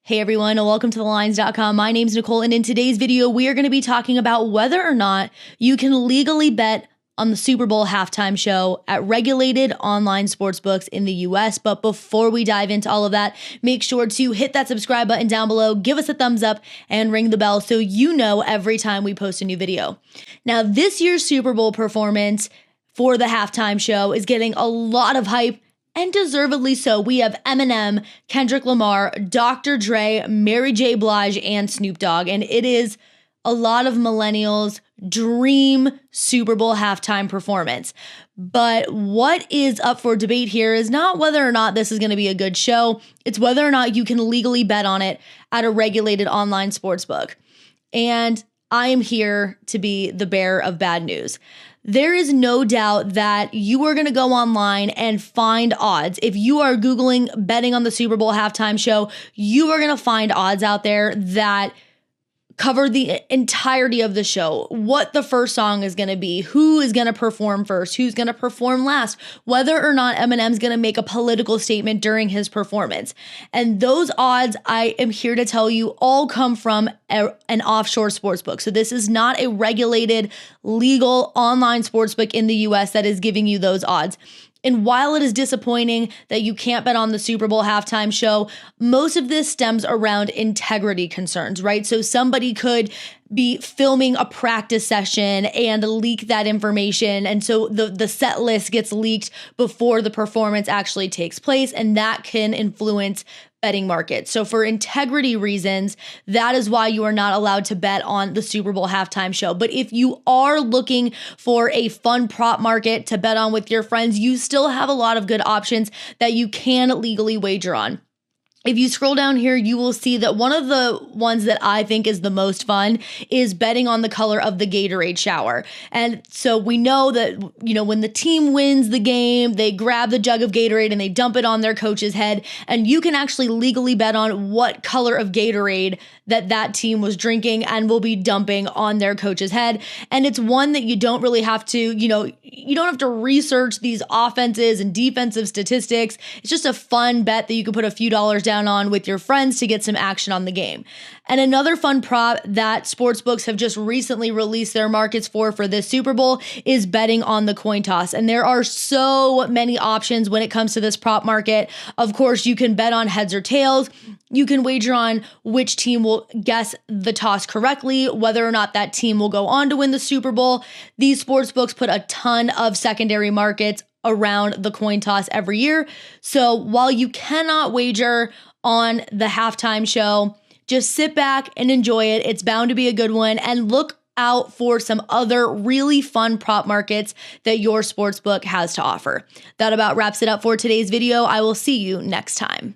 Hey everyone, and welcome to TheLines.com. My name's Nicole, and in today's video, we are going to be talking about whether or not you can legally bet on the Super Bowl halftime show at regulated online sportsbooks in the US. But before we dive into all of that, make sure to hit that subscribe button down below, give us a thumbs up, and ring the bell so you know every time we post a new video. Now, this year's Super Bowl performance for the halftime show is getting a lot of hype, and deservedly so. We have Eminem, Kendrick Lamar, Dr. Dre, Mary J. Blige, and Snoop Dogg. And it is a lot of millennials' dream Super Bowl halftime performance. But what is up for debate here is not whether or not this is going to be a good show. It's whether or not you can legally bet on it at a regulated online sportsbook. And I am here to be the bearer of bad news. There is no doubt that you are going to go online and find odds. If you are Googling betting on the Super Bowl halftime show, you are going to find odds out there that cover the entirety of the show, what the first song is going to be, who is going to perform first, who's going to perform last, whether or not Eminem's going to make a political statement during his performance. And those odds, I am here to tell you, all come from an offshore sportsbook. So this is not a regulated, legal online sportsbook in the US that is giving you those odds. And while it is disappointing that you can't bet on the Super Bowl halftime show, most of this stems around integrity concerns, right? So somebody could be filming a practice session and leak that information. And so the set list gets leaked before the performance actually takes place, and that can influence betting markets. So for integrity reasons, that is why you are not allowed to bet on the Super Bowl halftime show. But if you are looking for a fun prop market to bet on with your friends, you still have a lot of good options that you can legally wager on. If you scroll down here, you will see that one of the ones that I think is the most fun is betting on the color of the Gatorade shower. And so we know that, when the team wins the game, they grab the jug of Gatorade and they dump it on their coach's head. And you can actually legally bet on what color of Gatorade that team was drinking and will be dumping on their coach's head. And it's one that you don't really have to, you don't have to research these offenses and defensive statistics. It's just a fun bet that you can put a few dollars down on with your friends to get some action on the game. And another fun prop that sportsbooks have just recently released their markets for this Super Bowl is betting on the coin toss. And there are so many options when it comes to this prop market. Of course, you can bet on heads or tails. You can wager on which team will guess the toss correctly, whether or not that team will go on to win the Super Bowl. These sportsbooks put a ton of secondary markets around the coin toss every year. So while you cannot wager on the halftime show, just sit back and enjoy it. It's bound to be a good one, and look out for some other really fun prop markets that your sportsbook has to offer. That about wraps it up for today's video. I will see you next time.